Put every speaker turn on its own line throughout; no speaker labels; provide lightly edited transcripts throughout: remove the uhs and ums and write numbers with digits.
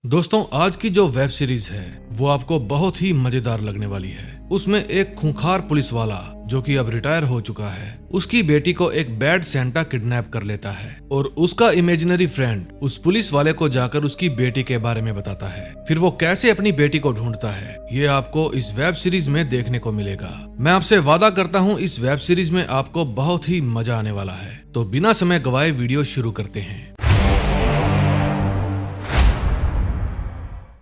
दोस्तों आज की जो वेब सीरीज है वो आपको बहुत ही मजेदार लगने वाली है। उसमें एक खूंखार पुलिस वाला जो कि अब रिटायर हो चुका है, उसकी बेटी को एक बैड सेंटा किडनैप कर लेता है और उसका इमेजिनरी फ्रेंड उस पुलिस वाले को जाकर उसकी बेटी के बारे में बताता है। फिर वो कैसे अपनी बेटी को ढूंढता है ये आपको इस वेब सीरीज में देखने को मिलेगा। मैं आपसे वादा करता हूँ इस वेब सीरीज में आपको बहुत ही मजा आने वाला है। तो बिना समय गवाए वीडियो शुरू करते हैं।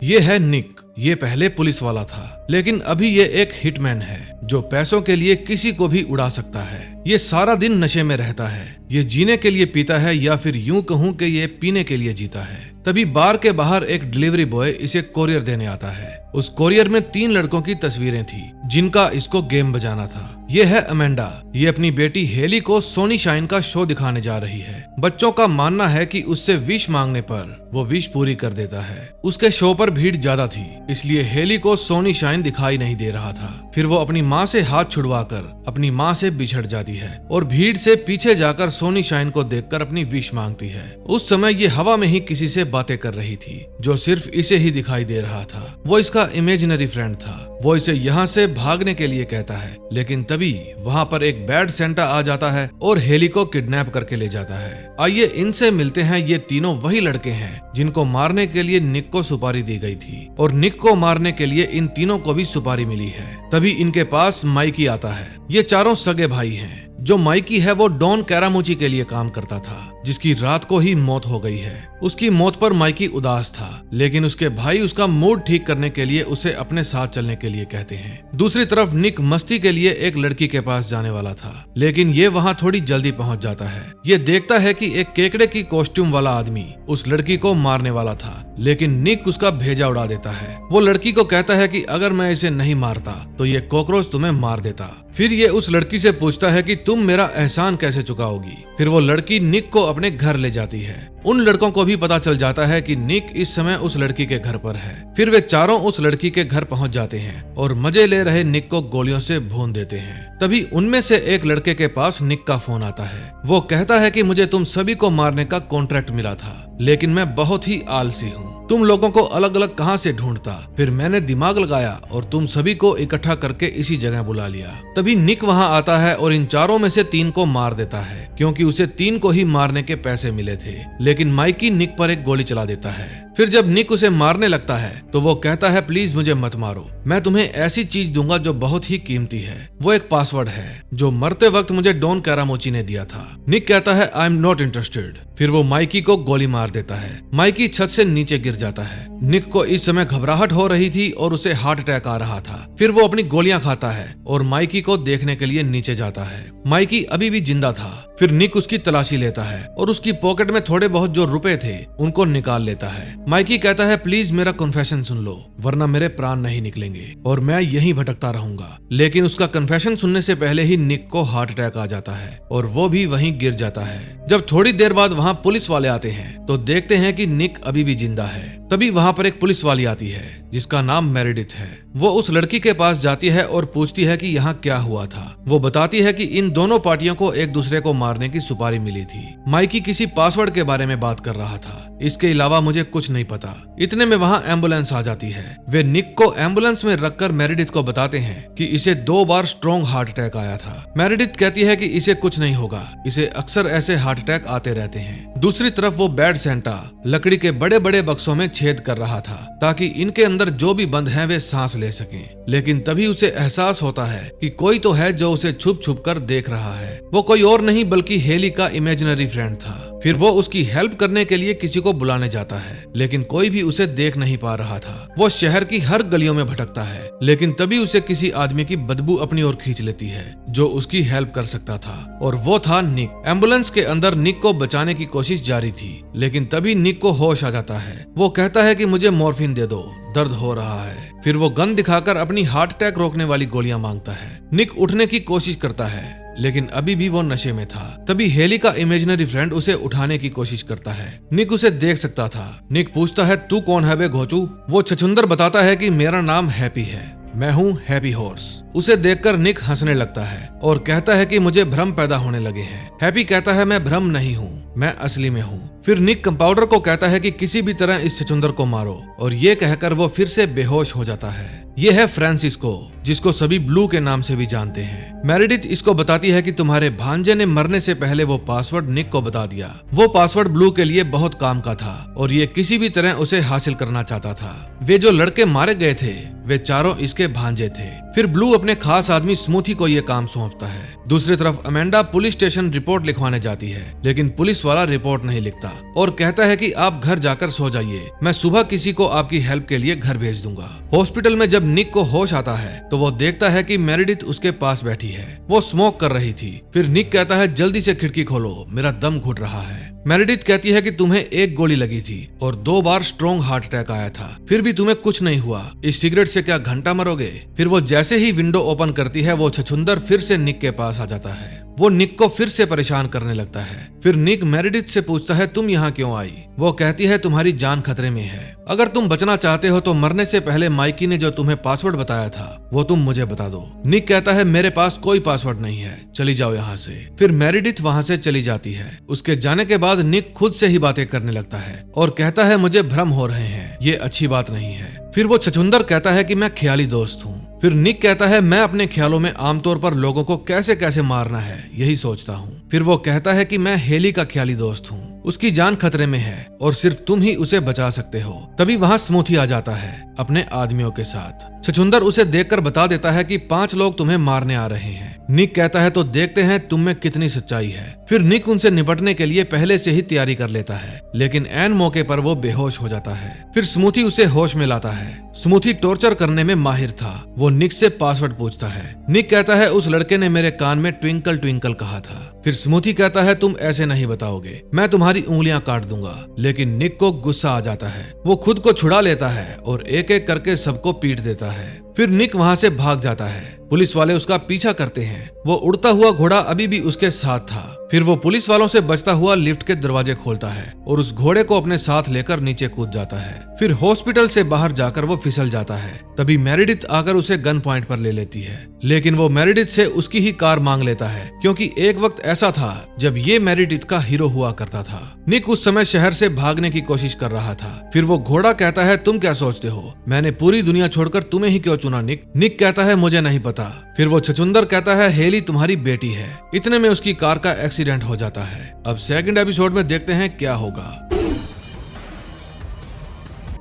ये है निक। ये पहले पुलिस वाला था, लेकिन अभी ये एक हिटमैन है जो पैसों के लिए किसी को भी उड़ा सकता है। ये सारा दिन नशे में रहता है। ये जीने के लिए पीता है या फिर यूं कहूं कि ये पीने के लिए जीता है। तभी बार के बाहर एक डिलीवरी बॉय इसे कोरियर देने आता है। उस कोरियर में 3 लड़कों की तस्वीरें थी जिनका इसको गेम बजाना था। ये है अमेंडा। ये अपनी बेटी हेली को सोनी शाइन का शो दिखाने जा रही है। बच्चों का मानना है कि उससे विश मांगने पर वो विश पूरी कर देता है। उसके शो पर भीड़ ज्यादा थी, इसलिए हेली को सोनी शाइन दिखाई नहीं दे रहा था। फिर वो अपनी माँ से हाथ छुड़वाकर अपनी माँ से बिछड़ जाती है और भीड़ से पीछे जाकर सोनी शाइन को देखकर अपनी विश मांगती है। उस समय ये हवा में ही किसी से बातें कर रही थी जो सिर्फ इसे ही दिखाई दे रहा था। वो इसका इमेजिनरी फ्रेंड था। वो इसे यहाँ से भागने के लिए कहता है, लेकिन तभी वहाँ पर एक बैड सेंटा आ जाता है और हेली को किडनैप करके ले जाता है। आइए इनसे मिलते हैं। ये तीनों वही लड़के हैं जिनको मारने के लिए निक को सुपारी दी गई थी और निक को मारने के लिए इन तीनों को भी सुपारी मिली है। तभी इनके पास माइकी आता है। ये चारों सगे भाई हैं। जो माइकी है वो डॉन कैरामुची के लिए काम करता था, जिसकी रात को ही मौत हो गई है। उसकी मौत पर माइकी उदास था, लेकिन उसके भाई उसका मूड ठीक करने के लिए उसे अपने साथ चलने के लिए कहते हैं। दूसरी तरफ निक मस्ती के लिए एक लड़की के पास जाने वाला था, लेकिन ये वहाँ थोड़ी जल्दी पहुँच जाता है। ये देखता है कि एक केकड़े की कॉस्ट्यूम वाला आदमी उस लड़की को मारने वाला था, लेकिन निक उसका भेजा उड़ा देता है। वो लड़की को कहता है कि अगर मैं इसे नहीं मारता तो ये कॉकरोच तुम्हें मार देता। फिर ये उस लड़की से पूछता है कि तुम मेरा एहसान कैसे चुकाओगी। फिर वो लड़की निक को अपने घर ले जाती है। उन लड़कों को भी पता चल जाता है कि निक इस समय उस लड़की के घर पर है। फिर वे चारों उस लड़की के घर पहुंच जाते हैं और मजे ले रहे निक को गोलियों से भून देते हैं। तभी उनमें से एक लड़के के पास निक का फोन आता है। वो कहता है कि मुझे तुम सभी को मारने का कॉन्ट्रैक्ट मिला था, लेकिन मैं बहुत ही आलसी हूँ। तुम लोगों को अलग अलग कहां से ढूंढता। फिर मैंने दिमाग लगाया और तुम सभी को इकट्ठा करके इसी जगह बुला लिया। तभी निक वहां आता है और इन चारों में से 3 को मार देता है, क्योंकि उसे 3 को ही मारने के पैसे मिले थे। लेकिन माइकी निक पर एक गोली चला देता है। फिर जब निक उसे मारने लगता है तो वो कहता है, प्लीज मुझे मत मारो, मैं तुम्हें ऐसी चीज दूंगा जो बहुत ही कीमती है। वो एक पासवर्ड है जो मरते वक्त मुझे डॉन कैरामुची ने दिया था। निक कहता है, आई एम नॉट इंटरेस्टेड। फिर वो माइकी को गोली मार देता है। माइकी छत से नीचे गिर जाता है। निक को इस समय घबराहट हो रही थी और उसे हार्ट अटैक आ रहा था। फिर वो अपनी गोलियां खाता है और माइकी को देखने के लिए नीचे जाता है। माइकी अभी भी जिंदा था। फिर निक उसकी तलाशी लेता है और उसकी पॉकेट में थोड़े बहुत जो रुपए थे उनको निकाल लेता है। माइकी कहता है, प्लीज मेरा कन्फेशन सुन लो, वरना मेरे प्राण नहीं निकलेंगे और मैं यहीं भटकता रहूंगा। लेकिन उसका कन्फेशन सुनने से पहले ही निक को हार्ट अटैक आ जाता है और वो भी वहीं गिर जाता है। जब थोड़ी देर बाद वहाँ पुलिस वाले आते हैं तो देखते हैं कि निक अभी भी जिंदा है। तभी वहाँ पर एक पुलिस वाली आती है जिसका नाम मेरेडिथ है। वो उस लड़की के पास जाती है और पूछती है कि यहाँ क्या हुआ था। वो बताती है कि इन दोनों पार्टियों को एक दूसरे को मारने की सुपारी मिली थी। माइकी किसी पासवर्ड के बारे में बात कर रहा था, इसके अलावा मुझे कुछ नहीं पता। इतने में वहाँ एम्बुलेंस आ जाती है। वे निक को एम्बुलेंस में रखकर मेरेडिथ को बताते हैं कि इसे 2 बार स्ट्रॉन्ग हार्ट अटैक आया था। मेरेडिथ कहती है कि इसे कुछ नहीं होगा, इसे अक्सर ऐसे हार्ट अटैक आते रहते हैं। दूसरी तरफ वो बैड सेंटा लकड़ी के बड़े बड़े बक्सों में छेद कर रहा था ताकि इनके अंदर जो भी बंद हैं वे सांस ले सकें। लेकिन तभी उसे एहसास होता है कि कोई तो है जो उसे छुप छुप कर देख रहा है। वो कोई और नहीं बल्कि हेली का इमेजिनरी फ्रेंड था। फिर वो उसकी हेल्प करने के लिए किसी को बुलाने जाता है, लेकिन कोई भी उसे देख नहीं पा रहा था। वो शहर की हर गलियों में भटकता है, लेकिन तभी उसे किसी आदमी की बदबू अपनी ओर खींच लेती है जो उसकी हेल्प कर सकता था, और वो था निक। एम्बुलेंस के अंदर निक को बचाने की कोशिश जारी थी, लेकिन तभी निक को होश आ जाता है। वो कहता है कि मुझे मॉर्फिन दे दो, दर्द हो रहा है। फिर वो गन दिखाकर अपनी हार्ट अटैक रोकने वाली गोलियां मांगता है। निक उठने की कोशिश करता है, लेकिन अभी भी वो नशे में था। तभी हेली का इमेजिनरी फ्रेंड उसे उठाने की कोशिश करता है। निक उसे देख सकता था। निक पूछता है, तू कौन है बे घोचू? वो छछुंदर बताता है कि मेरा नाम हैप्पी है, मैं हूँ हैप्पी हॉर्स। उसे देखकर निक हंसने लगता है और कहता है कि मुझे भ्रम पैदा होने लगे हैं। हैप्पी कहता है, मैं भ्रम नहीं हूँ, मैं असली में हूँ। फिर निक कंपाउंडर को कहता है कि किसी भी तरह इस छछूंदर को मारो, और ये कहकर वो फिर से बेहोश हो जाता है। ये है फ्रांसिस्को, जिसको सभी ब्लू के नाम से भी जानते हैं। मेरिडिथ इसको बताती है कि तुम्हारे भांजे ने मरने से पहले वो पासवर्ड निक को बता दिया। वो पासवर्ड ब्लू के लिए बहुत काम का था और ये किसी भी तरह उसे हासिल करना चाहता था। वे जो लड़के मारे गए थे वे चारों इसके भांजे थे। फिर ब्लू अपने खास आदमी स्मूथी को ये काम सौंपता है। दूसरी तरफ अमेंडा पुलिस स्टेशन रिपोर्ट लिखवाने जाती है, लेकिन पुलिस वाला रिपोर्ट नहीं लिखता और कहता है कि आप घर जाकर सो जाइए, मैं सुबह किसी को आपकी हेल्प के लिए घर भेज दूंगा। हॉस्पिटल में जब निक को होश आता है तो वो देखता है कि मेरिडिथ उसके पास बैठी है। वो स्मोक कर रही थी। फिर निक कहता है जल्दी से खिड़की खोलो, मेरा दम घुट रहा है। मेरिडिथ कहती है कि तुम्हें एक गोली लगी थी और 2 बार स्ट्रॉन्ग हार्ट अटैक आया था, फिर भी तुम्हें कुछ नहीं हुआ। इस सिगरेट से क्या घंटा मरोगे। फिर वो जैसे ही विंडो ओपन करती है वो छछूंदर फिर से निक के पास आ जाता है। वो निक को फिर से परेशान करने लगता है। फिर निक मेरिडिथ से पूछता है तुम यहाँ क्यों आई। वो कहती है तुम्हारी जान खतरे में है, अगर तुम बचना चाहते हो तो मरने से पहले माइकी ने जो तुम्हें पासवर्ड बताया था वो तुम मुझे बता दो। निक कहता है मेरे पास कोई पासवर्ड नहीं है, चली जाओ यहाँ से। फिर मेरिडिथ वहाँ से चली जाती है। उसके जाने के बाद निक खुद से ही बातें करने लगता है और कहता है मुझे भ्रम हो रहे हैं, ये अच्छी बात नहीं है। फिर वो छछूंदर कहता है कि मैं ख्याली दोस्त हूँ। फिर निक कहता है मैं अपने ख्यालों में आमतौर पर लोगों को कैसे कैसे मारना है यही सोचता हूँ। फिर वो कहता है कि मैं हेली का ख्याली दोस्त हूँ, उसकी जान खतरे में है और सिर्फ तुम ही उसे बचा सकते हो। तभी वहाँ स्मूथी आ जाता है अपने आदमियों के साथ। छछूंदर उसे देखकर बता देता है कि 5 लोग तुम्हें मारने आ रहे हैं। निक कहता है तो देखते हैं तुम में कितनी सच्चाई है। फिर निक उनसे निपटने के लिए पहले से ही तैयारी कर लेता है, लेकिन ऐन मौके पर वो बेहोश हो जाता है। फिर स्मूथी उसे होश में लाता है। स्मूथी टॉर्चर करने में माहिर था। वो निक से पासवर्ड पूछता है। निक कहता है उस लड़के ने मेरे कान में ट्विंकल ट्विंकल कहा था। फिर स्मूथी कहता है तुम ऐसे नहीं बताओगे, मैं तुम्हारी उंगलियां काट दूंगा। लेकिन निक को गुस्सा आ जाता है। वो खुद को छुड़ा लेता है और एक एक करके सबको पीट देता है। फिर निक वहाँ से भाग जाता है। पुलिस वाले उसका पीछा करते हैं। वो उड़ता हुआ घोड़ा अभी भी उसके साथ था। फिर वो पुलिस वालों से बचता हुआ लिफ्ट के दरवाजे खोलता है और उस घोड़े को अपने साथ लेकर नीचे कूद जाता है। फिर हॉस्पिटल से बाहर जाकर वो फिसल जाता है। तभी मेरिडिथ आकर उसे गन पॉइंट पर ले लेती है, लेकिन वो मेरिडिथ से उसकी ही कार मांग लेता है, क्योंकि एक वक्त ऐसा था जब ये मेरिडिथ का हीरो हुआ करता था। निक उस समय शहर से भागने की कोशिश कर रहा था। फिर वो घोड़ा कहता है तुम क्या सोचते हो, मैंने पूरी दुनिया छोड़कर तुम्हें ही क्यों चुना निक। निक कहता है मुझे नहीं पता। फिर वो छछूंदर कहता है हेली तुम्हारी बेटी है। इतने में उसकी कार का एक्सीडेंट हो जाता है। अब सेकंड एपिसोड में देखते हैं क्या होगा।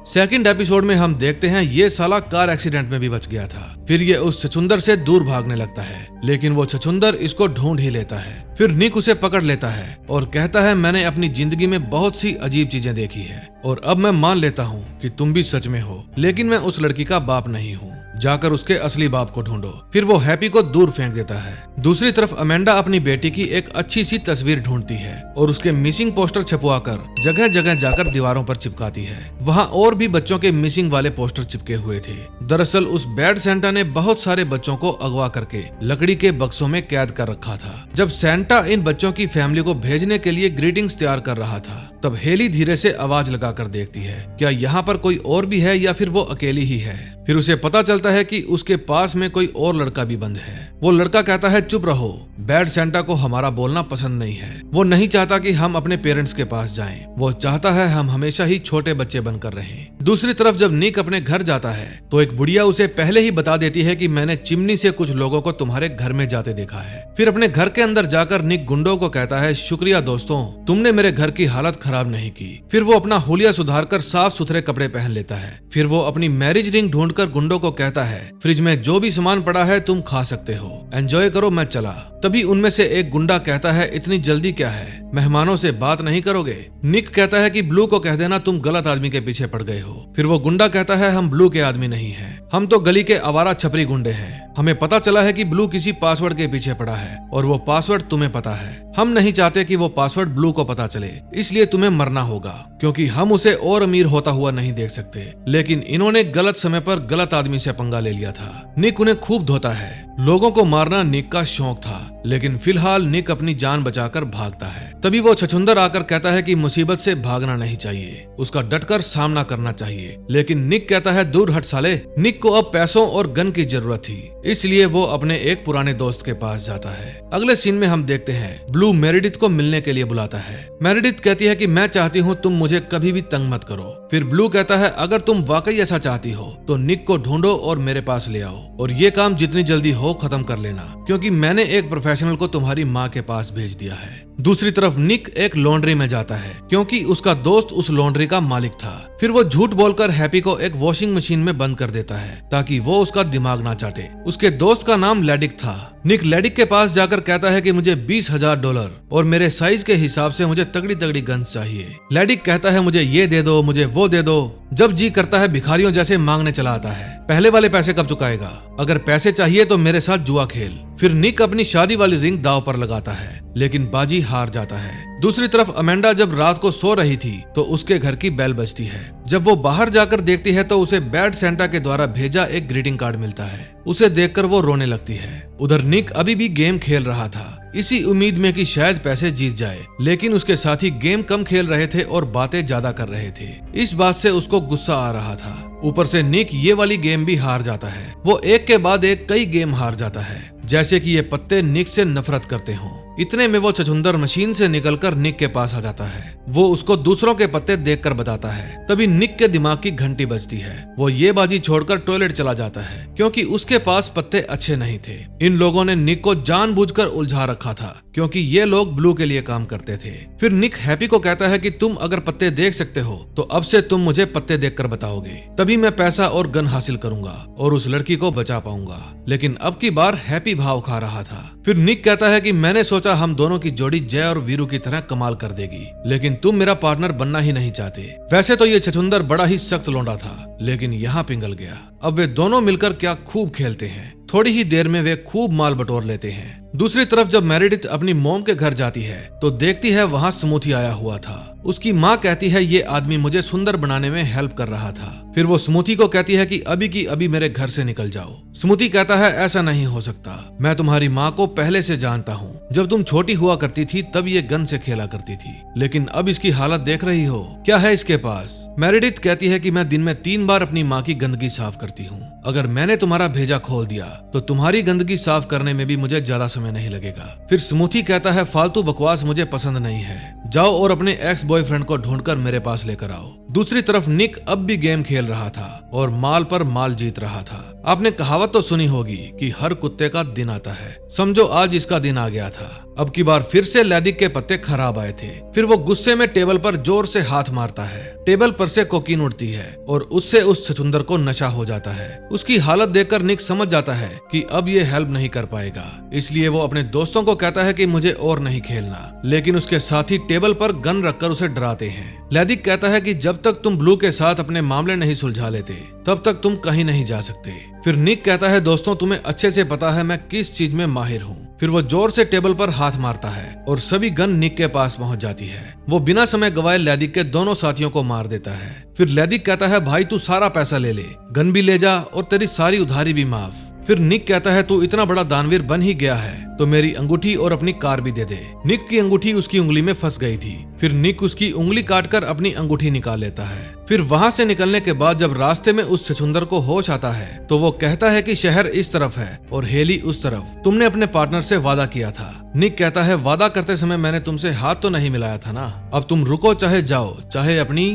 सेकंड एपिसोड में हम देखते हैं ये साला कार एक्सीडेंट में भी बच गया था। फिर ये उस छछूंदर से दूर भागने लगता है, लेकिन वो छछूंदर इसको ढूंढ ही लेता है। फिर निक उसे पकड़ लेता है और कहता है मैंने अपनी जिंदगी में बहुत सी अजीब चीजें देखी है और अब मैं मान लेता हूँ कि तुम भी सच में हो, लेकिन मैं उस लड़की का बाप नहीं हूँ। जाकर उसके असली बाप को ढूंढो। फिर वो हैप्पी को दूर फेंक देता है। दूसरी तरफ अमेंडा अपनी बेटी की एक अच्छी सी तस्वीर ढूंढती है और उसके मिसिंग पोस्टर छपवाकर जगह जगह जाकर दीवारों पर चिपकाती है। वहाँ और भी बच्चों के मिसिंग वाले पोस्टर चिपके हुए थे। दरअसल उस बैड सेंटा ने बहुत सारे बच्चों को अगवा करके लकड़ी के बक्सों में कैद कर रखा था। जब सेंटा इन बच्चों की फैमिली को भेजने के लिए ग्रीटिंग्स तैयार कर रहा था, तब हेली धीरे से आवाज लगाकर देखती है क्या यहाँ पर कोई और भी है या फिर वो अकेली ही है। फिर उसे पता चलता है कि उसके पास में कोई और लड़का भी बंद है। वो लड़का कहता है चुप रहो, बैड सेंटा को हमारा बोलना पसंद नहीं है। वो नहीं चाहता कि हम अपने पेरेंट्स के पास जाएं। वो चाहता है हम हमेशा ही छोटे बच्चे बनकर रहें। दूसरी तरफ जब निक अपने घर जाता है तो एक बुढ़िया उसे पहले ही बता देती है कि मैंने चिमनी से कुछ लोगों को तुम्हारे घर में जाते देखा है। फिर अपने घर के अंदर जाकर निक गुंडों को कहता है शुक्रिया दोस्तों, तुमने मेरे घर की हालत खराब नहीं की। फिर वो अपना हुलिया सुधारकर साफ सुथरे कपड़े पहन लेता है। फिर वो अपनी मैरिज रिंग ढूंढकर गुंडों को कहता है फ्रिज में जो भी सामान पड़ा है तुम खा सकते हो, एंजॉय करो, मैं चला। तभी उनमें से एक गुंडा कहता है इतनी जल्दी क्या है, मेहमानों से बात नहीं करोगे। निक कहता है कि ब्लू को कह देना तुम गलत आदमी के पीछे पड़ गए हो। फिर वो गुंडा कहता है हम ब्लू के आदमी नहीं हैं, हम तो गली के आवारा छपरी गुंडे हैं। हमें पता चला है कि ब्लू किसी पासवर्ड के पीछे पड़ा है और वो पासवर्ड तुम्हें पता है। हम नहीं चाहते कि वो पासवर्ड ब्लू को पता चले, इसलिए तुम्हें मरना होगा, क्योंकि हम उसे और अमीर होता हुआ नहीं देख सकते। लेकिन इन्होंने गलत समय पर गलत आदमी से पंगा ले लिया था। निक उन्हें खूब धोता है। लोगों को मारना निक का शौक था, लेकिन फिलहाल निक अपनी जान बचाकर भागता है। तभी वो छछूंदर आकर कहता है कि मुसीबत से भागना नहीं चाहिए, उसका डटकर सामना करना चाहिए। लेकिन निक कहता है दूर हट साले। निक को अब पैसों और गन की जरूरत थी, इसलिए वो अपने एक पुराने दोस्त के पास जाता है। अगले सीन में हम देखते हैं ब्लू मेरिडिथ को मिलने के लिए बुलाता है। मेरिडिथ कहती है कि मैं चाहती हूँ तुम मुझे कभी भी तंग मत करो। फिर ब्लू कहता है अगर तुम वाकई ऐसा चाहती हो तो निक को ढूंढो और मेरे पास ले आओ, और ये काम जितनी जल्दी हो खत्म कर लेना, क्योंकि मैंने एक प्रोफेशनल को तुम्हारी माँ के पास भेज दिया है। दूसरी तरफ निक एक लॉन्ड्री में जाता है, क्योंकि उसका दोस्त उस लॉन्ड्री का मालिक था। फिर वो झूठ बोलकर हैप्पी को एक वॉशिंग मशीन में बंद कर देता है ताकि वो उसका दिमाग ना चाटे। उसके दोस्त का नाम लेडिक था। निक लेडिक के पास जाकर कहता है कि मुझे $20,000 और मेरे साइज के हिसाब से मुझे तगड़ी तगड़ी गन्स चाहिए। लेडिक कहता है मुझे ये दे दो, मुझे वो दे दो। जब जी करता है भिखारियों जैसे मांगने चला आता है। पहले वाले पैसे कब चुकाएगा? अगर पैसे चाहिए तो मेरे साथ जुआ खेल। फिर निक अपनी शादी वाली रिंग दांव पर लगाता है, लेकिन बाजी हार जाता है। दूसरी तरफ अमेंडा जब रात को सो रही थी तो उसके घर की बेल बजती है। जब वो बाहर जाकर देखती है तो उसे बैड सेंटा के द्वारा भेजा एक ग्रीटिंग कार्ड मिलता है। उसे देखकर वो रोने लगती है। उधर निक अभी भी गेम खेल रहा था, इसी उम्मीद में कि शायद पैसे जीत जाए, लेकिन उसके साथी गेम कम खेल रहे थे और बातें ज्यादा कर रहे थे। इस बात से उसको गुस्सा आ रहा था। ऊपर से निक ये वाली गेम भी हार जाता है। वो एक के बाद एक कई गेम हार जाता है, जैसे कि ये पत्ते निक से नफरत करते हों। इतने में वो छछूंदर मशीन से निकलकर निक के पास आ जाता है। वो उसको दूसरों के पत्ते देखकर बताता है। तभी निक के दिमाग की घंटी बजती है। वो ये बाजी छोड़कर टॉयलेट चला जाता है, क्योंकि उसके पास पत्ते अच्छे नहीं थे। इन लोगों ने निक को जानबूझकर उलझा रखा था, क्योंकि ये लोग ब्लू के लिए काम करते थे। फिर निक हैप्पी को कहता है कि तुम अगर पत्ते देख सकते हो तो अब से तुम मुझे पत्ते देखकर बताओगे, तभी मैं पैसा और गन हासिल करूंगा और उस लड़की को बचा पाऊंगा। लेकिन अब की बार हैप्पी भाव खा रहा था। फिर निक कहता है कि मैंने सोचा हम दोनों की जोड़ी जय और वीरू की तरह कमाल कर देगी, लेकिन तुम मेरा पार्टनर बनना ही नहीं चाहते। वैसे तो ये छछूंदर बड़ा ही सख्त लौंडा था, लेकिन यहाँ पिघल गया। अब वे दोनों मिलकर क्या खूब खेलते हैं। थोड़ी ही देर में वे खूब माल बटोर लेते हैं। दूसरी तरफ जब मेरिडिथ अपनी मॉम के घर जाती है तो देखती है वहाँ स्मूथी आया हुआ था। उसकी माँ कहती है ये आदमी मुझे सुंदर बनाने में हेल्प कर रहा था। फिर वो स्मूथी को कहती है कि अभी की अभी मेरे घर से निकल जाओ। स्मूथी कहता है ऐसा नहीं हो सकता, मैं तुम्हारी माँ को पहले से जानता हूँ। जब तुम छोटी हुआ करती थी तब ये गन से खेला करती थी, लेकिन अब इसकी हालत देख रही हो, क्या है इसके पास। मेरिडिथ कहती है कि मैं दिन में 3 बार अपनी माँ की गंदगी साफ करती हूँ। अगर मैंने तुम्हारा भेजा खोल दिया तो तुम्हारी गंदगी साफ करने में भी मुझे ज्यादा समय नहीं लगेगा। फिर स्मूथी कहता है फालतू बकवास मुझे पसंद नहीं है, जाओ और अपने एक्स बॉयफ्रेंड को ढूंढकर मेरे पास लेकर आओ। दूसरी तरफ निक अब भी गेम खेल रहा था और माल पर माल जीत रहा था। आपने कहावत तो सुनी होगी कि हर कुत्ते का दिन आता है, समझो आज इसका दिन आ गया था। अब की बार फिर से लेडिक के पत्ते खराब आए थे। फिर वो गुस्से में टेबल पर जोर से हाथ मारता है। टेबल पर से कोकीन उड़ती है और उससे उस छछूंदर को नशा हो जाता है। उसकी हालत देखकर निक समझ जाता है कि अब ये हेल्प नहीं कर पाएगा, इसलिए वो अपने दोस्तों को कहता है कि मुझे और नहीं खेलना, लेकिन उसके साथी टेबल पर गन रखकर उसे डराते हैं। लेडिक कहता है कि जब तक तुम ब्लू के साथ अपने मामले नहीं सुलझा लेते तब तक तुम कहीं नहीं जा सकते। फिर निक कहता है दोस्तों तुम्हें अच्छे से पता है मैं किस चीज में माहिर हूँ। फिर वो जोर से टेबल पर हाथ मारता है और सभी गन निक के पास पहुंच जाती है। वो बिना समय गवाए लेडिक के दोनों साथियों को मार देता है। फिर लेडिक कहता है भाई तू सारा पैसा ले ले, गन भी ले जा और तेरी सारी उधारी भी माफ। फिर निक कहता है तू इतना बड़ा दानवीर बन ही गया है तो मेरी अंगूठी और अपनी कार भी दे दे। निक की अंगूठी उसकी उंगली में फंस गई थी। फिर निक उसकी उंगली काटकर अपनी अंगूठी निकाल लेता है। फिर वहां से निकलने के बाद जब रास्ते में उस छछूंदर को होश आता है तो वो कहता है कि शहर इस तरफ है और हेली उस तरफ, तुमने अपने पार्टनर से वादा किया था। निक कहता है वादा करते समय मैंने तुमसे हाथ तो नहीं मिलाया था ना, अब तुम रुको चाहे जाओ चाहे अपनी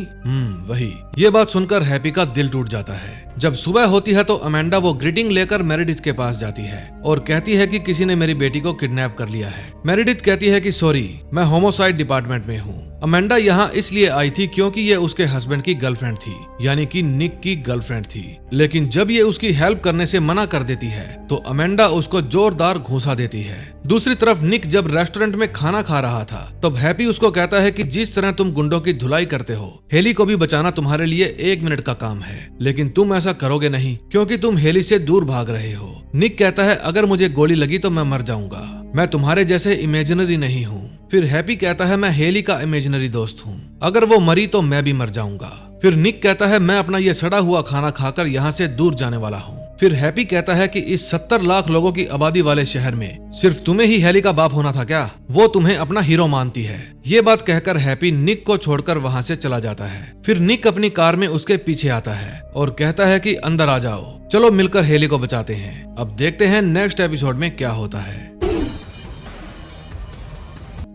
वही। ये बात सुनकर हैप्पी का दिल टूट जाता है। जब सुबह होती है तो अमेंडा वो ग्रीटिंग लेकर मेरिडिथ के पास जाती है और कहती है कि किसी ने मेरी बेटी को किडनैप कर लिया है। मेरिडिथ कहती है कि सॉरी मैं होमोसाइड डिपार्टमेंट में हूँ। अमेंडा यहाँ इसलिए आई थी क्योंकि ये उसके हस्बैंड की गर्लफ्रेंड थी, यानी कि निक की गर्लफ्रेंड थी। लेकिन जब ये उसकी हेल्प करने से मना कर देती है तो अमेंडा उसको जोरदार घूंसा देती है। दूसरी तरफ निक जब रेस्टोरेंट में खाना खा रहा था तब हैप्पी उसको कहता है कि जिस तरह तुम गुंडों की धुलाई करते हो हेली को भी बचाना तुम्हारे लिए 1 मिनट का काम है, लेकिन तुम ऐसा करोगे नहीं क्योंकि तुम हेली से दूर भाग रहे हो। निक कहता है अगर मुझे गोली लगी तो मैं मर जाऊंगा, मैं तुम्हारे जैसे इमेजिनरी नहीं हूँ। फिर हैप्पी कहता है मैं हेली का इमेजिनरी दोस्त हूँ, अगर वो मरी तो मैं भी मर जाऊंगा। फिर निक कहता है मैं अपना ये सड़ा हुआ खाना खाकर यहाँ से दूर जाने वाला हूँ। फिर हैप्पी कहता है कि इस 70 लाख लोगों की आबादी वाले शहर में सिर्फ तुम्हें ही हेली का बाप होना था क्या? वो तुम्हें अपना हीरो मानती है। ये बात कहकर हैप्पी निक को छोड़कर वहाँ से चला जाता है। फिर निक अपनी कार में उसके पीछे आता है और कहता है कि अंदर आ जाओ, चलो मिलकर हेली को बचाते हैं। अब देखते हैं नेक्स्ट एपिसोड में क्या होता है।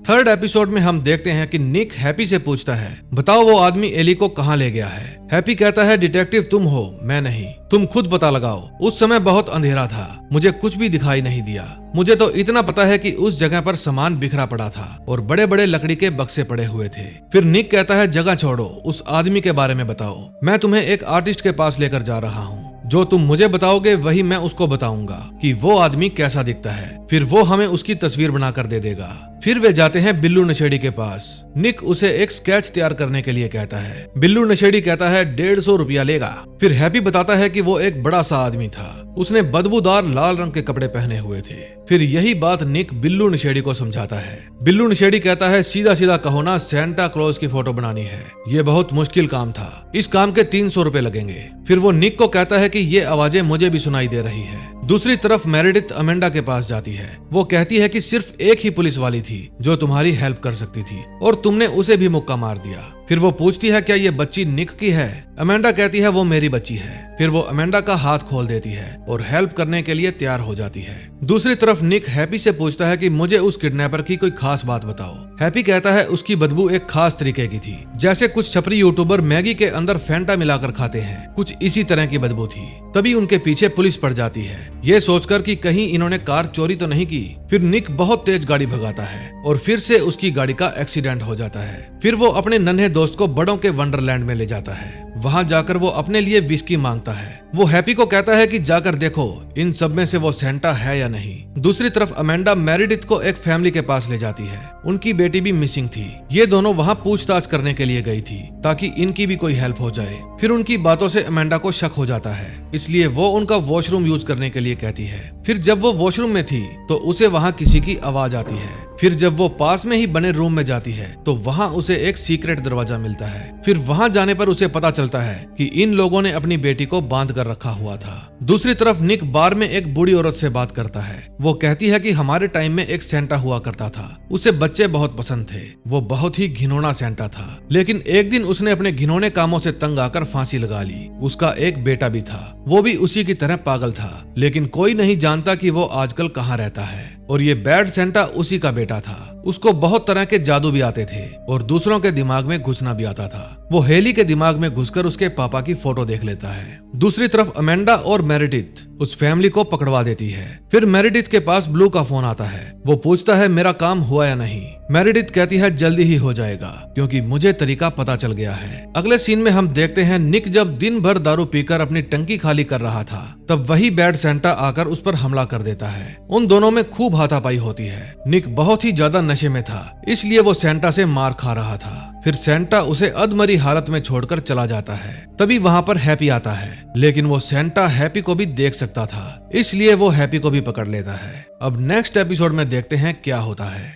थर्ड एपिसोड में हम देखते हैं कि निक हैप्पी से पूछता है, बताओ वो आदमी एली को कहाँ ले गया है? हैप्पी कहता है, डिटेक्टिव तुम हो, मैं नहीं, तुम खुद पता लगाओ। उस समय बहुत अंधेरा था, मुझे कुछ भी दिखाई नहीं दिया। मुझे तो इतना पता है कि उस जगह पर सामान बिखरा पड़ा था और बड़े बड़े लकड़ी के बक्से पड़े हुए थे। फिर निक कहता है, जगह छोड़ो, उस आदमी के बारे में बताओ। मैं तुम्हें एक आर्टिस्ट के पास लेकर जा रहा हूँ। जो तुम मुझे बताओगे वही मैं उसको बताऊंगा कि वो आदमी कैसा दिखता है। फिर वो हमें उसकी तस्वीर बनाकर दे देगा। फिर वे जाते हैं बिल्लू नशेड़ी के पास। निक उसे एक स्केच तैयार करने के लिए कहता है। बिल्लू नशेड़ी कहता है 150 रुपया लेगा। फिर हैप्पी बताता है कि वो एक बड़ा सा आदमी था, उसने बदबूदार लाल रंग के कपड़े पहने हुए थे। फिर यही बात निक बिल्लू नशेड़ी को समझाता है। बिल्लू नशेड़ी कहता है, सीधा सीधा कहो ना, सेंटा क्लॉज की फोटो बनानी है, ये बहुत मुश्किल काम था, इस काम के 300 रुपए लगेंगे। फिर वो निक को कहता है कि ये आवाजें मुझे भी सुनाई दे रही है। दूसरी तरफ मेरेडिथ अमेंडा के पास जाती है। वो कहती है कि सिर्फ एक ही पुलिस वाली थी जो तुम्हारी हेल्प कर सकती थी और तुमने उसे भी मुक्का मार दिया। फिर वो पूछती है, क्या ये बच्ची निक की है? अमेंडा कहती है, वो मेरी बच्ची है। फिर वो अमेंडा का हाथ खोल देती है और हेल्प करने के लिए तैयार हो जाती है। दूसरी तरफ निक हैप्पी से पूछता है कि मुझे उस किडनैपर की कोई खास बात बताओ। हैप्पी कहता है, उसकी बदबू एक खास तरीके की थी, जैसे कुछ छपरी यूट्यूबर मैगी के अंदर फैंटा मिलाकर खाते हैं, कुछ इसी तरह की बदबू थी। तभी उनके पीछे पुलिस पड़ जाती है, ये सोचकर कि कहीं इन्होंने कार चोरी तो नहीं की। फिर निक बहुत तेज गाड़ी भगाता है और फिर से उसकी गाड़ी का एक्सीडेंट हो जाता है। फिर वो अपने नन्हे दोस्त को बड़ों के वंडरलैंड में ले जाता है। वहां जाकर वो अपने लिए विस्की मांगता है। वो हैप्पी को कहता है कि जाकर देखो इन सब में से वो सेंटा है या नहीं। दूसरी तरफ अमेंडा मेरेडिथ को एक फैमिली के पास ले जाती है। उनकी बेटी भी मिसिंग थी। ये दोनों वहां पूछताछ करने के लिए गई थी ताकि इनकी भी कोई हेल्प हो जाए। फिर उनकी बातों से अमेंडा को शक हो जाता है, इसलिए वो उनका वॉशरूम यूज करने के लिए कहती है। फिर जब वो वॉशरूम में थी तो उसे वहां किसी की आवाज आती है। फिर जब वो पास में ही बने रूम में जाती है तो वहां उसे एक सीक्रेट दरवाजा मिलता है। फिर वहां जाने पर उसे पता चलता है कि इन लोगों ने अपनी बेटी को बांध कर रखा हुआ था। दूसरी तरफ निक बार में एक बूढ़ी औरत से बात करता है। वो कहती है कि हमारे टाइम में एक सेंटा हुआ करता था, उसे बच्चे बहुत पसंद थे, वो बहुत ही घिनौना सेंटा था। लेकिन एक दिन उसने अपने घिनौने कामों से तंग आकर फांसी लगा ली। उसका एक बेटा भी था, वो भी उसी की तरह पागल था, लेकिन कोई नहीं जानता कि वो आजकल कहाँ रहता है। और ये बैड सेंटा उसी का बेटा था। उसको बहुत तरह के जादू भी आते थे और दूसरों के दिमाग में घुसना भी आता था। वो हेली के दिमाग में घुसकर उसके पापा की फोटो देख लेता है। दूसरी तरफ अमेंडा और मेरेडिथ उस फैमिली को पकड़वा देती है। फिर मेरेडिथ के पास ब्लू का फोन आता है। वो पूछता है, मेरा काम हुआ या नहीं? मेरेडिथ कहती है, जल्दी ही हो जाएगा क्योंकि मुझे तरीका पता चल गया है। अगले सीन में हम देखते हैं निक जब दिन भर दारू पीकर अपनी टंकी खाली कर रहा था तब वही बैड सेंटा आकर उस पर हमला कर देता है। उन दोनों में खूब हाथापाई होती है। निक बहुत ही ज्यादा नशे में था, इसलिए वो सेंटा से मार खा रहा था। फिर सेंटा उसे अधमरी हालत में छोड़कर चला जाता है। तभी वहां पर हैप्पी आता है, लेकिन वो सेंटा हैप्पी को भी देख सकता था, इसलिए वो हैप्पी को भी पकड़ लेता है। अब नेक्स्ट एपिसोड में देखते हैं क्या होता है।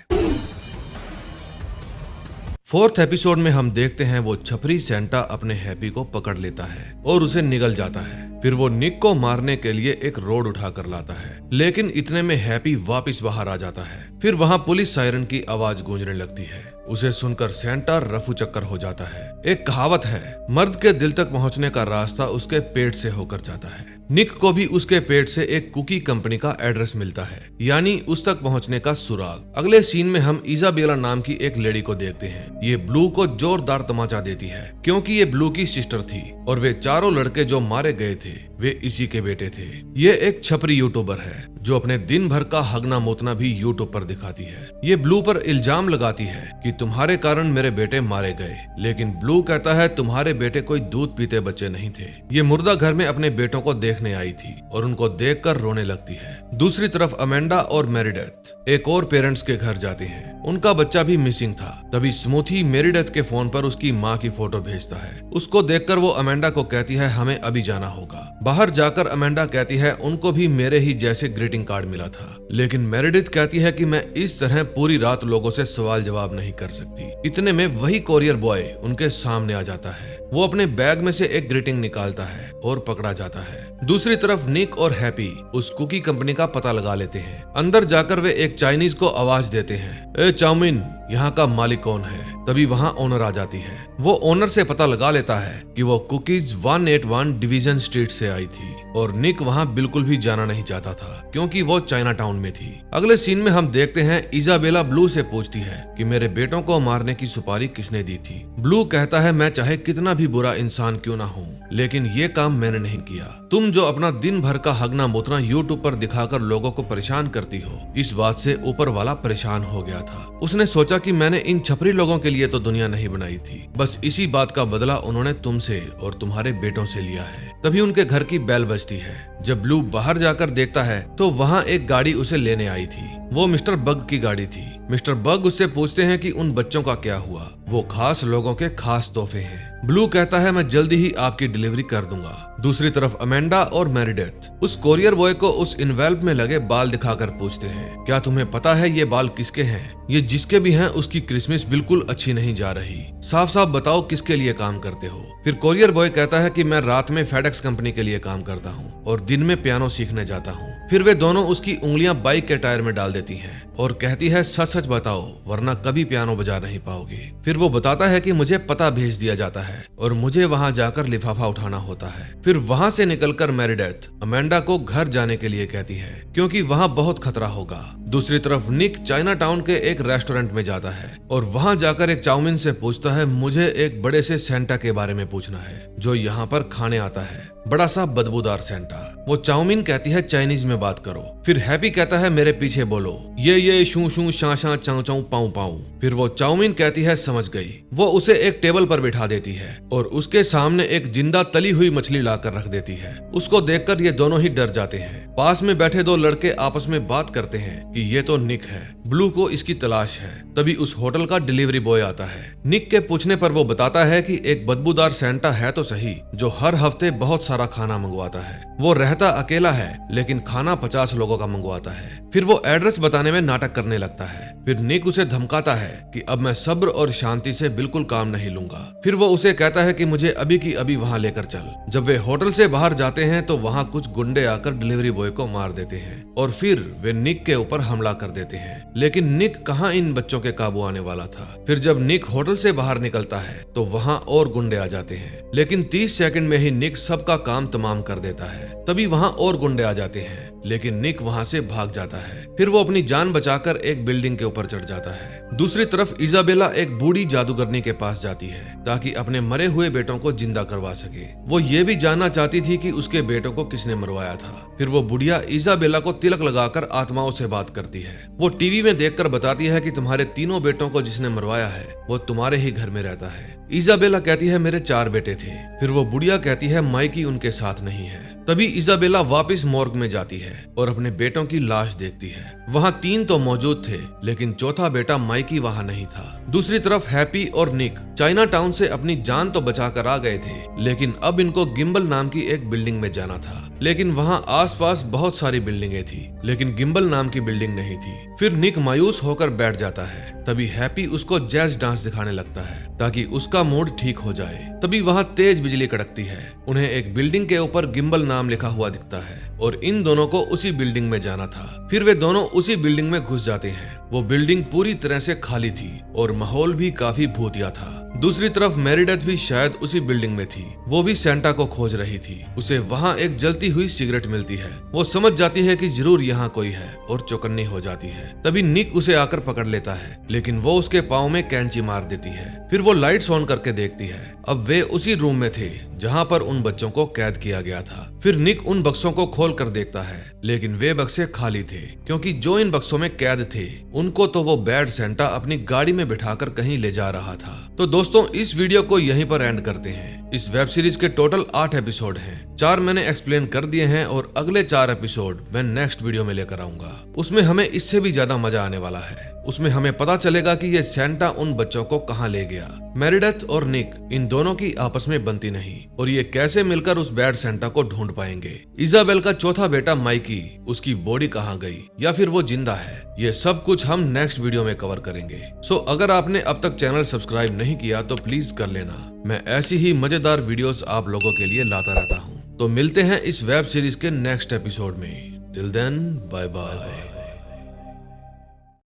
फोर्थ एपिसोड में हम देखते हैं वो छपरी सेंटा अपने हैप्पी को पकड़ लेता है और उसे निगल जाता है। फिर वो निक को मारने के लिए एक रोड उठा कर लाता है, लेकिन इतने में हैप्पी वापस बाहर आ जाता है। फिर वहाँ पुलिस सायरन की आवाज गूंजने लगती है। उसे सुनकर सेंटा रफू चक्कर हो जाता है। एक कहावत है, मर्द के दिल तक पहुँचने का रास्ता उसके पेट से होकर जाता है। निक को भी उसके पेट से एक कुकी कंपनी का एड्रेस मिलता है, यानी उस तक पहुंचने का सुराग। अगले सीन में हम इजाबेला नाम की एक लेडी को देखते हैं। ये ब्लू को जोरदार तमाचा देती है क्योंकि ये ब्लू की सिस्टर थी और वे चारों लड़के जो मारे गए थे वे इसी के बेटे थे। ये एक छपरी यूट्यूबर है जो अपने दिन भर का हगना मोतना भी यूट्यूब पर दिखाती है। ये ब्लू पर इल्जाम लगाती है कि तुम्हारे कारण मेरे बेटे मारे गए, लेकिन ब्लू कहता है तुम्हारे बेटे कोई दूध पीते बच्चे नहीं थे। ये मुर्दा घर में अपने बेटों को देखने आई थी और उनको देखकर रोने लगती है। दूसरी तरफ अमेंडा और मेरेडिथ एक और पेरेंट्स के घर जाती हैं। उनका बच्चा भी मिसिंग था। तभी स्मूथी मेरेडिथ के फोन पर उसकी माँ की फोटो भेजता है। उसको देखकर वो अमेंडा को कहती है हमें अभी जाना होगा। बाहर जाकर अमेंडा कहती है उनको भी मेरे ही जैसे ग्रीटिंग ग्रीटिंग कार्ड मिला था। लेकिन मेरेडिथ कहती है कि मैं इस तरह पूरी रात लोगों से सवाल जवाब नहीं कर सकती। इतने में वही कोरियर बॉय उनके सामने आ जाता है। वो अपने बैग में से एक ग्रीटिंग निकालता है और पकड़ा जाता है। दूसरी तरफ निक और हैप्पी उस कुकी कंपनी का पता लगा लेते हैं। अंदर जाकर वे एक चाइनीज को आवाज देते हैं, ए चाउमीन, यहाँ का मालिक कौन है? तभी वहाँ ओनर आ जाती है। वो ओनर से पता लगा लेता है कि वो कुकीज 181 डिवीजन स्ट्रीट से आई थी और निक वहाँ बिल्कुल भी जाना नहीं चाहता था क्योंकि वो चाइना टाउन में थी। अगले सीन में हम देखते हैं इजाबेला ब्लू से पूछती है कि मेरे बेटों को मारने की सुपारी किसने दी थी। ब्लू कहता है, मैं चाहे कितना भी बुरा इंसान क्यों ना हूँ, लेकिन ये काम मैंने नहीं किया। तुम जो अपना दिन भर का हगना मुतना यूट्यूब पर दिखाकर लोगों को परेशान करती हो, इस बात से ऊपर वाला परेशान हो गया था। उसने सोचा कि मैंने इन छपरी लोगों के लिए तो दुनिया नहीं बनाई थी, बस इसी बात का बदला उन्होंने तुमसे और तुम्हारे बेटों से लिया है। तभी उनके घर की बेल बजती है। जब ब्लू बाहर जाकर देखता है तो वहाँ एक गाड़ी उसे लेने आई थी। वो मिस्टर बग की गाड़ी थी। मिस्टर बग उससे पूछते हैं कि उन बच्चों का क्या हुआ। वो खास लोगों के खास तोहफे हैं। ब्लू कहता है, मैं जल्दी ही आपकी डिलीवरी कर दूंगा। दूसरी तरफ अमेंडा और मेरिडेथ उस कोरियर बॉय को उस इन्वेल्प में लगे बाल दिखाकर पूछते हैं, क्या तुम्हें पता है ये बाल किसके हैं? ये जिसके भी हैं उसकी क्रिसमस बिल्कुल अच्छी नहीं जा रही। साफ साफ बताओ किसके लिए काम करते हो? फिर कोरियर बॉय कहता है कि मैं रात में फेडेक्स कंपनी के लिए काम करता हूँ और दिन में पियानो सीखने जाता हूँ। फिर वे दोनों उसकी उंगलियां बाइक के टायर में डाल देती हैं और कहती है, सच सच बताओ वरना कभी पियानो बजा नहीं पाओगे। फिर वो बताता है कि मुझे पता भेज दिया जाता है और मुझे वहां जाकर लिफाफा उठाना होता है। फिर वहां से निकलकर मेरिडेथ अमेंडा को घर जाने के लिए कहती है क्योंकि वहां बहुत खतरा होगा। दूसरी तरफ निक चाइना टाउन के एक रेस्टोरेंट में जाता है और वहां जाकर एक चाउमीन से पूछता है, मुझे एक बड़े से सेंटा के बारे में पूछना है जो यहाँ पर खाने आता है, बड़ा सा बदबूदार सेंटा। वो चाउमीन कहती है, चाइनीज में बात करो। फिर हैप्पी कहता है, मेरे पीछे बोलो, ये शू शू शा शा चाऊ चाऊ पाऊ पाऊ। फिर वो चाउमीन कहती है, समझ गई। वो उसे एक टेबल पर बिठा देती है और उसके सामने एक जिंदा तली हुई मछली लाकर रख देती है। उसको देखकर ये दोनों ही डर जाते हैं। पास में बैठे दो लड़के आपस में बात करते हैं कि ये तो निक है, ब्लू को इसकी तलाश है। तभी उस होटल का डिलीवरी बॉय आता है। निक के पूछने पर वो बताता है कि एक बदबूदार सेंटा है तो सही जो हर हफ्ते बहुत सारा खाना मंगवाता है। वो रहता अकेला है लेकिन खाना 50 लोगों का मंगवाता है। फिर वो एड्रेस बताने में नाटक करने लगता है। फिर निक उसे धमकाता है कि अब मैं सब्र और शांति से बिल्कुल काम नहीं लूंगा। फिर वो उसे कहता है कि मुझे अभी की अभी वहाँ लेकर चल। जब वे होटल से बाहर जाते हैं तो वहाँ कुछ गुंडे आकर डिलीवरी बॉय को मार देते हैं और फिर वे निक के ऊपर हमला कर देते हैं। लेकिन निक कहाँ इन बच्चों के काबू आने वाला था। फिर जब निक होटल से बाहर निकलता है तो वहाँ और गुंडे आ जाते हैं, लेकिन 30 सेकंड में ही निक सबका काम तमाम कर देता है। तभी वहाँ और गुंडे आ जाते हैं लेकिन निक वहाँ से भाग जाता है। फिर वो अपनी जान बचाकर एक बिल्डिंग के ऊपर चढ़ जाता है। दूसरी तरफ इजाबेला एक बूढ़ी जादूगरनी के पास जाती है ताकि अपने मरे हुए बेटों को जिंदा करवा सके। वो ये भी जानना चाहती थी कि उसके बेटों को किसने मरवाया था। फिर वो बुढ़िया इजाबेला को तिलक लगाकर आत्माओं से बात करती है। वो टीवी में देखकर बताती है कि तुम्हारे तीनों बेटों को जिसने मरवाया है वो तुम्हारे ही घर में रहता है। इजाबेला कहती है, मेरे 4 बेटे थे। फिर वो बुढ़िया कहती है, माइकी उनके साथ नहीं है। तभी इजाबेला वापस मॉर्ग में जाती है और अपने बेटों की लाश देखती है। वहाँ 3 तो मौजूद थे लेकिन चौथा बेटा माइकी वहाँ नहीं था। दूसरी तरफ हैप्पी और निक चाइना टाउन से अपनी जान तो बचाकर आ गए थे लेकिन अब इनको गिम्बल नाम की एक बिल्डिंग में जाना था। लेकिन वहाँ आसपास बहुत सारी बिल्डिंगें थी लेकिन गिम्बल नाम की बिल्डिंग नहीं थी। फिर निक मायूस होकर बैठ जाता है। तभी हैप्पी उसको जैज डांस दिखाने लगता है ताकि उसका मूड ठीक हो जाए। तभी वहाँ तेज बिजली कड़कती है। उन्हें एक बिल्डिंग के ऊपर गिम्बल नाम लिखा हुआ दिखता है और इन दोनों को उसी बिल्डिंग में जाना था। फिर वे दोनों उसी बिल्डिंग में घुस जाते हैं। वो बिल्डिंग पूरी तरह से खाली थी और माहौल भी काफी भूतिया था। दूसरी तरफ मेरिडेथ भी शायद उसी बिल्डिंग में थी। वो भी सेंटा को खोज रही थी। उसे वहाँ एक जलती हुई सिगरेट मिलती है। वो समझ जाती है कि जरूर यहाँ कोई है और चौकन्नी हो जाती है। तभी निक उसे आकर पकड़ लेता है लेकिन वो उसके पाँव में कैंची मार देती है। फिर वो लाइट्स ऑन करके देखती है। अब वे उसी रूम में थे जहाँ पर उन बच्चों को कैद किया गया था। फिर निक उन बक्सों को खोल कर देखता है लेकिन वे बक्से खाली थे क्योंकि जो इन बक्सों में कैद थे उनको तो वो बैड सेंटा अपनी गाड़ी में बिठाकर कहीं ले जा रहा था। तो दोस्तों इस वीडियो को यहीं पर एंड करते हैं। इस वेब सीरीज के टोटल 8 एपिसोड हैं। 4 मैंने एक्सप्लेन कर दिए हैं और अगले 4 एपिसोड मैं नेक्स्ट वीडियो में लेकर आऊंगा। उसमें हमें इससे भी ज्यादा मजा आने वाला है। उसमें हमें पता चलेगा कि ये सेंटा उन बच्चों को कहाँ ले गया। मेरिडेथ और निक इन दोनों की आपस में बनती नहीं और ये कैसे मिलकर उस बैड सेंटा को ढूंढ पाएंगे। इजाबेल का चौथा बेटा माइकी, उसकी बॉडी कहाँ गई या फिर वो जिंदा है, ये सब कुछ हम नेक्स्ट वीडियो में कवर करेंगे। सो अगर आपने अब तक चैनल सब्सक्राइब नहीं किया तो प्लीज कर लेना। मैं ऐसी ही मजेदार वीडियोस आप लोगों के लिए लाता रहता हूँ। तो मिलते हैं इस वेब सीरीज के नेक्स्ट एपिसोड में। Till then bye bye.